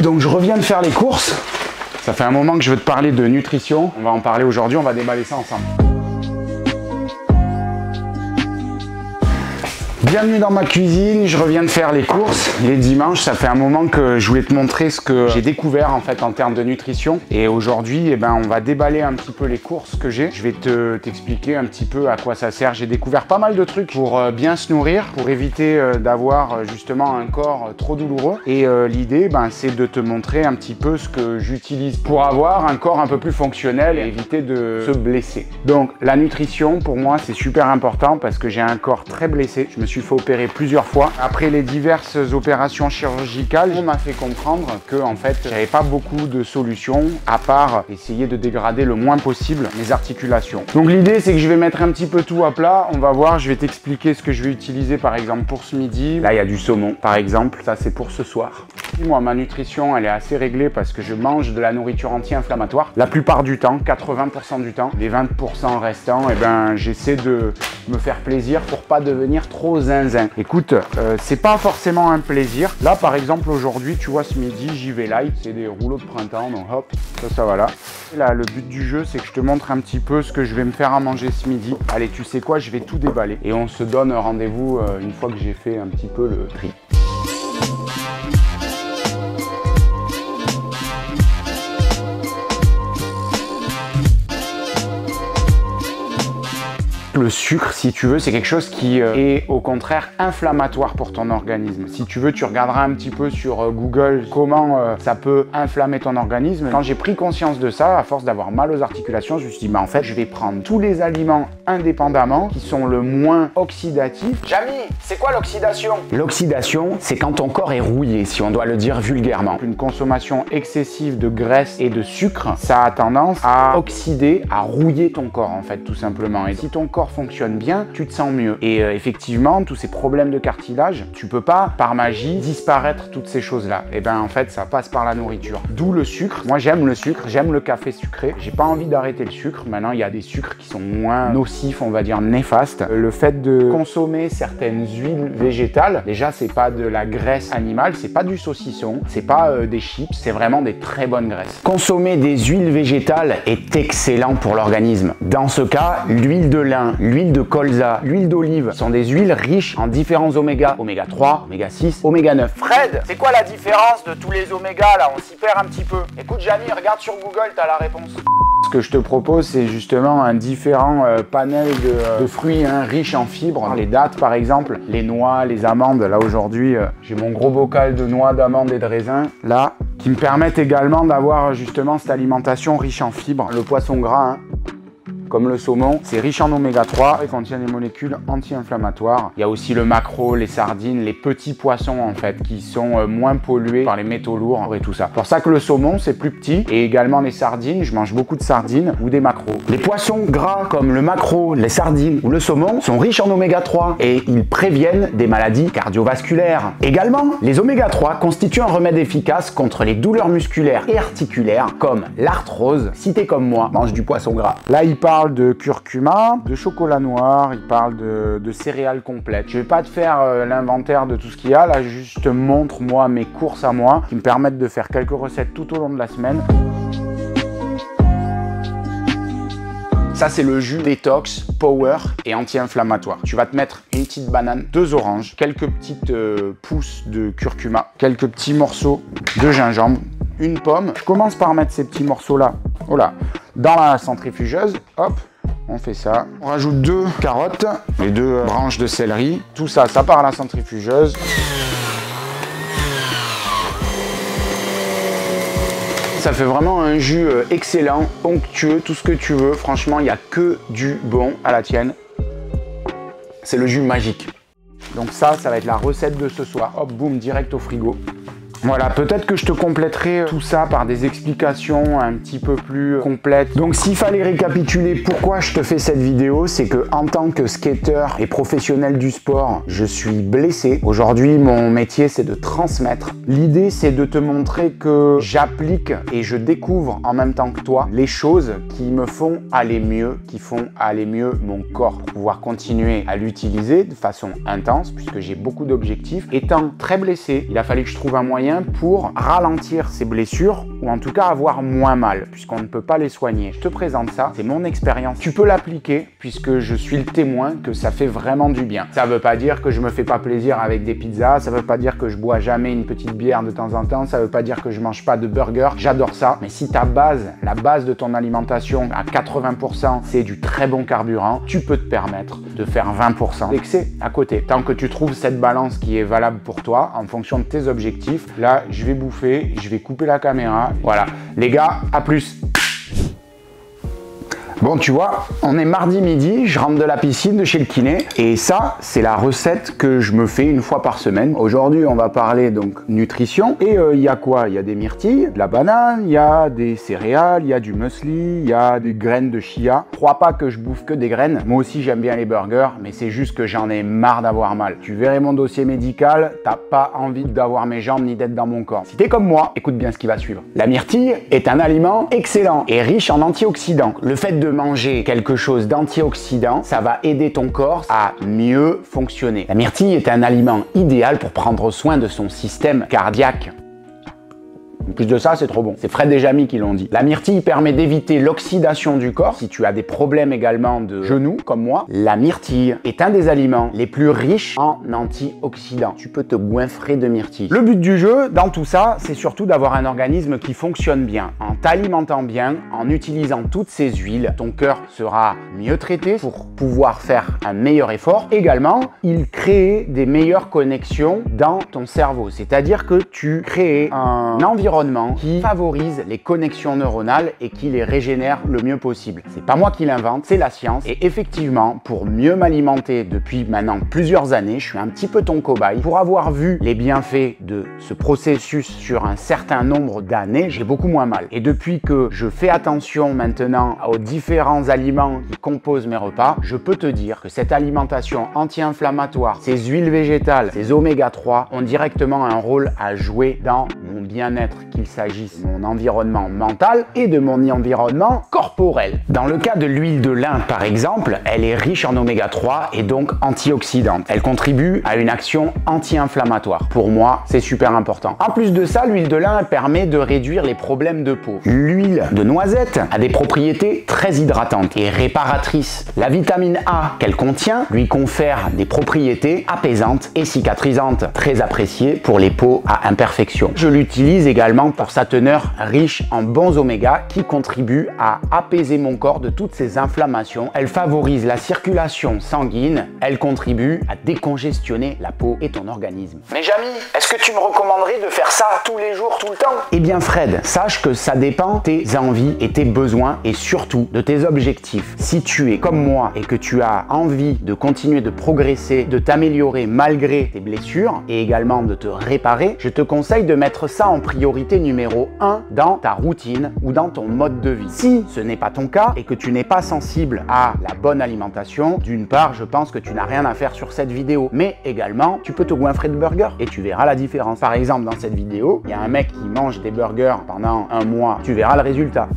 Donc je reviens de faire les courses. Ça fait un moment que je veux te parler de nutrition. On va en parler aujourd'hui, on va déballer ça ensemble. Bienvenue dans ma cuisine, je reviens de faire les courses. Les dimanches, ça fait un moment que je voulais te montrer ce que j'ai découvert en fait en termes de nutrition. Et aujourd'hui, eh ben, on va déballer un petit peu les courses que j'ai. Je vais t'expliquer un petit peu à quoi ça sert. J'ai découvert pas mal de trucs pour bien se nourrir, pour éviter d'avoir justement un corps trop douloureux. Et l'idée, ben, c'est de te montrer un petit peu ce que j'utilise pour avoir un corps un peu plus fonctionnel et éviter de se blesser. Donc la nutrition, pour moi, c'est super important parce que j'ai un corps très blessé. Je me suis fait opérer plusieurs fois. Après les diverses opérations chirurgicales, on m'a fait comprendre que en fait, j'avais pas beaucoup de solutions à part essayer de dégrader le moins possible mes articulations. Donc l'idée, c'est que je vais mettre un petit peu tout à plat. On va voir, je vais t'expliquer ce que je vais utiliser par exemple pour ce midi. Là, il y a du saumon par exemple. Ça, c'est pour ce soir. Moi, ma nutrition, elle est assez réglée parce que je mange de la nourriture anti-inflammatoire. La plupart du temps, 80% du temps. Les 20% restants, eh ben, j'essaie de me faire plaisir pour pas devenir trop zinzin. Écoute, c'est pas forcément un plaisir. Là, par exemple, aujourd'hui, tu vois, ce midi, j'y vais light. C'est des rouleaux de printemps, donc hop, ça va là. Et là, le but du jeu, c'est que je te montre un petit peu ce que je vais me faire à manger ce midi. Allez, tu sais quoi, je vais tout déballer. Et on se donne rendez-vous une fois que j'ai fait un petit peu le tri. Le sucre, si tu veux, c'est quelque chose qui est au contraire inflammatoire pour ton organisme. Si tu veux, tu regarderas un petit peu sur Google comment ça peut inflammer ton organisme. Quand j'ai pris conscience de ça, à force d'avoir mal aux articulations, je me suis dit, bah, en fait, je vais prendre tous les aliments indépendamment qui sont le moins oxydatifs. Jamy, c'est quoi l'oxydation? L'oxydation, c'est quand ton corps est rouillé, si on doit le dire vulgairement. Une consommation excessive de graisse et de sucre, ça a tendance à oxyder, à rouiller ton corps, en fait, tout simplement. Et si ton corps fonctionne bien, tu te sens mieux. Et effectivement, tous ces problèmes de cartilage, tu peux pas, par magie, disparaître toutes ces choses-là. Et ben en fait, ça passe par la nourriture. D'où le sucre. Moi, j'aime le sucre, j'aime le café sucré. J'ai pas envie d'arrêter le sucre. Maintenant, il y a des sucres qui sont moins nocifs, on va dire néfastes. Le fait de consommer certaines huiles végétales, déjà, c'est pas de la graisse animale, c'est pas du saucisson, c'est pas des chips, c'est vraiment des très bonnes graisses. Consommer des huiles végétales est excellent pour l'organisme. Dans ce cas, l'huile de lin, l'huile de colza, l'huile d'olive sont des huiles riches en différents oméga. Oméga 3, oméga 6, oméga 9. Fred, c'est quoi la différence de tous les omégas là? On s'y perd un petit peu. Écoute Jamy, regarde sur Google, t'as la réponse. Ce que je te propose, c'est justement un différent panel de fruits riches en fibres. Les dattes par exemple, les noix, les amandes. Là aujourd'hui, j'ai mon gros bocal de noix, d'amandes et de raisins. Là, qui me permettent également d'avoir justement cette alimentation riche en fibres. Le poisson gras, comme le saumon, c'est riche en oméga 3 et contient des molécules anti-inflammatoires. Il y a aussi le maquereau, les sardines, les petits poissons en fait, qui sont moins pollués par les métaux lourds et tout ça. C'est pour ça que le saumon, c'est plus petit. Et également les sardines, je mange beaucoup de sardines ou des maquereaux. Les poissons gras comme le maquereau, les sardines ou le saumon sont riches en oméga 3 et ils préviennent des maladies cardiovasculaires. Également, les oméga 3 constituent un remède efficace contre les douleurs musculaires et articulaires comme l'arthrose. Si t'es comme moi, mange du poisson gras. Là, il parle de curcuma, de chocolat noir, il parle de céréales complètes. Je vais pas te faire l'inventaire de tout ce qu'il y a, là juste te montre moi mes courses à moi qui me permettent de faire quelques recettes tout au long de la semaine. Ça, c'est le jus détox, power et anti-inflammatoire. Tu vas te mettre une petite banane, 2 oranges, quelques petites pousses de curcuma, quelques petits morceaux de gingembre, une pomme. Je commence par mettre ces petits morceaux-là, voilà, dans la centrifugeuse. Hop, on fait ça. On rajoute 2 carottes, les 2 branches de céleri. Tout ça, ça part à la centrifugeuse. Ça fait vraiment un jus excellent, onctueux, tout ce que tu veux. Franchement, il n'y a que du bon à la tienne. C'est le jus magique. Donc ça va être la recette de ce soir. Hop, boum, direct au frigo. Voilà, peut-être que je te compléterai tout ça par des explications un petit peu plus complètes. Donc s'il fallait récapituler pourquoi je te fais cette vidéo, c'est que en tant que skater et professionnel du sport, je suis blessé. Aujourd'hui, mon métier, c'est de transmettre. L'idée, c'est de te montrer que j'applique et je découvre en même temps que toi les choses qui me font aller mieux, qui font aller mieux mon corps pour pouvoir continuer à l'utiliser de façon intense puisque j'ai beaucoup d'objectifs. Étant très blessé, il a fallu que je trouve un moyen moyen pour ralentir ces blessures ou en tout cas avoir moins mal puisqu'on ne peut pas les soigner. Je te présente ça, c'est mon expérience. Tu peux l'appliquer puisque je suis le témoin que ça fait vraiment du bien. Ça veut pas dire que je me fais pas plaisir avec des pizzas, ça veut pas dire que je bois jamais une petite bière de temps en temps, ça veut pas dire que je mange pas de burger, j'adore ça. Mais si ta base, la base de ton alimentation à 80% c'est du très bon carburant, tu peux te permettre de faire 20% d'excès à côté. Tant que tu trouves cette balance qui est valable pour toi en fonction de tes objectifs, là je vais bouffer, je vais couper la caméra. Voilà, les gars, à plus. Bon, tu vois, on est mardi midi, je rentre de la piscine de chez le kiné et ça, c'est la recette que je me fais une fois par semaine. Aujourd'hui, on va parler donc nutrition et il y a quoi? Il y a des myrtilles, de la banane, il y a des céréales, il y a du muesli, il y a des graines de chia. Crois pas que je bouffe que des graines. Moi aussi, j'aime bien les burgers, mais c'est juste que j'en ai marre d'avoir mal. Tu verrais mon dossier médical, t'as pas envie d'avoir mes jambes ni d'être dans mon corps. Si t'es comme moi, écoute bien ce qui va suivre. La myrtille est un aliment excellent et riche en antioxydants. Le fait de manger quelque chose d'antioxydant, ça va aider ton corps à mieux fonctionner. La myrtille est un aliment idéal pour prendre soin de son système cardiaque. En plus de ça, c'est trop bon. C'est Fred et Jamy qui l'ont dit. La myrtille permet d'éviter l'oxydation du corps. Si tu as des problèmes également de genoux, comme moi, la myrtille est un des aliments les plus riches en antioxydants. Tu peux te goinfrer de myrtille. Le but du jeu, dans tout ça, c'est surtout d'avoir un organisme qui fonctionne bien. En t'alimentant bien, en utilisant toutes ces huiles, ton cœur sera mieux traité pour pouvoir faire un meilleur effort. Également, il crée des meilleures connexions dans ton cerveau. C'est-à-dire que tu crées un environnement qui favorise les connexions neuronales et qui les régénère le mieux possible. C'est pas moi qui l'invente, c'est la science. Et effectivement, pour mieux m'alimenter depuis maintenant plusieurs années, je suis un petit peu ton cobaye. Pour avoir vu les bienfaits de ce processus sur un certain nombre d'années, j'ai beaucoup moins mal. Et depuis que je fais attention maintenant aux différents aliments qui composent mes repas, je peux te dire que cette alimentation anti-inflammatoire, ces huiles végétales, ces oméga 3 ont directement un rôle à jouer dans mon bien-être, qu'il s'agisse de mon environnement mental et de mon environnement corporel. Dans le cas de l'huile de lin, par exemple, elle est riche en oméga 3 et donc antioxydante. Elle contribue à une action anti-inflammatoire. Pour moi, c'est super important. En plus de ça, l'huile de lin permet de réduire les problèmes de peau. L'huile de noisette a des propriétés très hydratantes et réparatrices. La vitamine A qu'elle contient lui confère des propriétés apaisantes et cicatrisantes, très appréciées pour les peaux à imperfection. Je l'utilise également pour sa teneur riche en bons oméga qui contribuent à apaiser mon corps de toutes ces inflammations. Elle favorise la circulation sanguine, elle contribue à décongestionner la peau et ton organisme. Mais Jamy, est-ce que tu me recommanderais de faire ça tous les jours, tout le temps? Eh bien Fred, sache que ça dépend de tes envies et tes besoins et surtout de tes objectifs. Si tu es comme moi et que tu as envie de continuer de progresser, de t'améliorer malgré tes blessures et également de te réparer, je te conseille de mettre ça en priorité numéro 1 dans ta routine ou dans ton mode de vie. Si ce n'est pas ton cas et que tu n'es pas sensible à la bonne alimentation, d'une part, je pense que tu n'as rien à faire sur cette vidéo, mais également, tu peux te goinfrer de burgers et tu verras la différence. Par exemple, dans cette vidéo, il y a un mec qui mange des burgers pendant un mois, tu verras le résultat.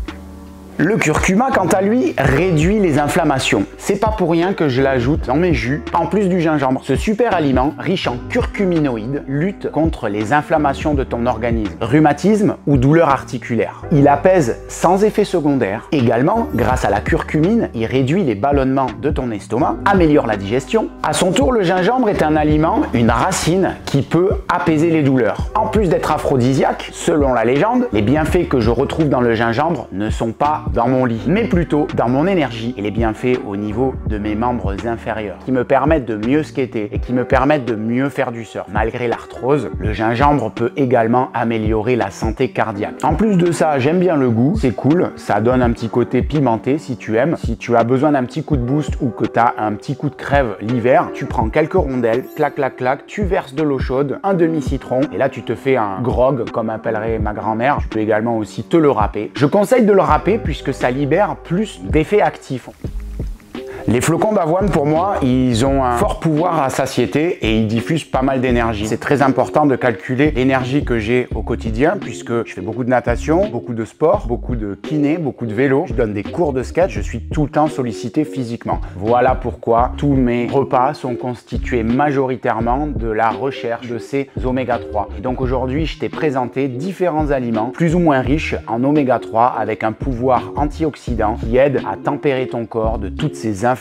Le curcuma, quant à lui, réduit les inflammations. C'est pas pour rien que je l'ajoute dans mes jus, en plus du gingembre. Ce super aliment, riche en curcuminoïdes, lutte contre les inflammations de ton organisme, rhumatisme ou douleurs articulaires. Il apaise sans effet secondaire. Également, grâce à la curcumine, il réduit les ballonnements de ton estomac, améliore la digestion. À son tour, le gingembre est un aliment, une racine qui peut apaiser les douleurs. En plus d'être aphrodisiaque, selon la légende, les bienfaits que je retrouve dans le gingembre ne sont pas dans mon lit, mais plutôt dans mon énergie et les bienfaits au niveau de mes membres inférieurs, qui me permettent de mieux skater et qui me permettent de mieux faire du surf. Malgré l'arthrose, le gingembre peut également améliorer la santé cardiaque. En plus de ça, j'aime bien le goût, c'est cool, ça donne un petit côté pimenté si tu aimes. Si tu as besoin d'un petit coup de boost ou que tu as un petit coup de crève l'hiver, tu prends quelques rondelles, clac clac clac, tu verses de l'eau chaude, un demi-citron et là tu te fais un grog comme appellerait ma grand-mère. Tu peux également aussi te le râper. Je conseille de le râper puisque ça libère plus d'effets actifs. Les flocons d'avoine, pour moi, ils ont un fort pouvoir à satiété et ils diffusent pas mal d'énergie. C'est très important de calculer l'énergie que j'ai au quotidien puisque je fais beaucoup de natation, beaucoup de sport, beaucoup de kiné, beaucoup de vélo. Je donne des cours de skate, je suis tout le temps sollicité physiquement. Voilà pourquoi tous mes repas sont constitués majoritairement de la recherche de ces oméga 3. Et donc aujourd'hui, je t'ai présenté différents aliments plus ou moins riches en oméga 3 avec un pouvoir antioxydant qui aide à tempérer ton corps de toutes ces inflammations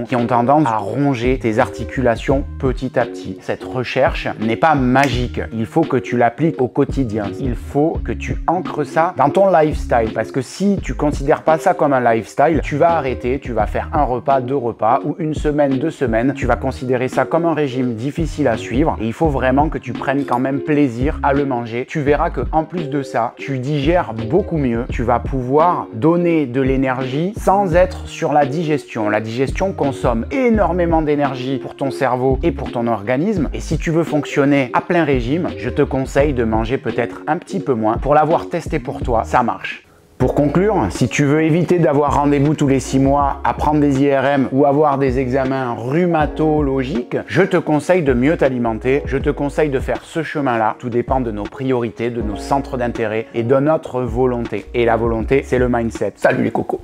qui ont tendance à ronger tes articulations petit à petit. Cette recherche n'est pas magique, il faut que tu l'appliques au quotidien. Il faut que tu ancres ça dans ton lifestyle parce que si tu considères pas ça comme un lifestyle, tu vas arrêter, tu vas faire un repas, 2 repas ou une semaine, 2 semaines, tu vas considérer ça comme un régime difficile à suivre et il faut vraiment que tu prennes quand même plaisir à le manger. Tu verras que en plus de ça, tu digères beaucoup mieux, tu vas pouvoir donner de l'énergie sans être sur la digestion. La digestion consomme énormément d'énergie pour ton cerveau et pour ton organisme et si tu veux fonctionner à plein régime, je te conseille de manger peut-être un petit peu moins. Pour l'avoir testé pour toi, ça marche. Pour conclure, si tu veux éviter d'avoir rendez-vous tous les 6 mois à prendre des IRM ou avoir des examens rhumatologiques, je te conseille de mieux t'alimenter, je te conseille de faire ce chemin-là. Tout dépend de nos priorités, de nos centres d'intérêt et de notre volonté. Et la volonté, c'est le mindset. Salut les cocos!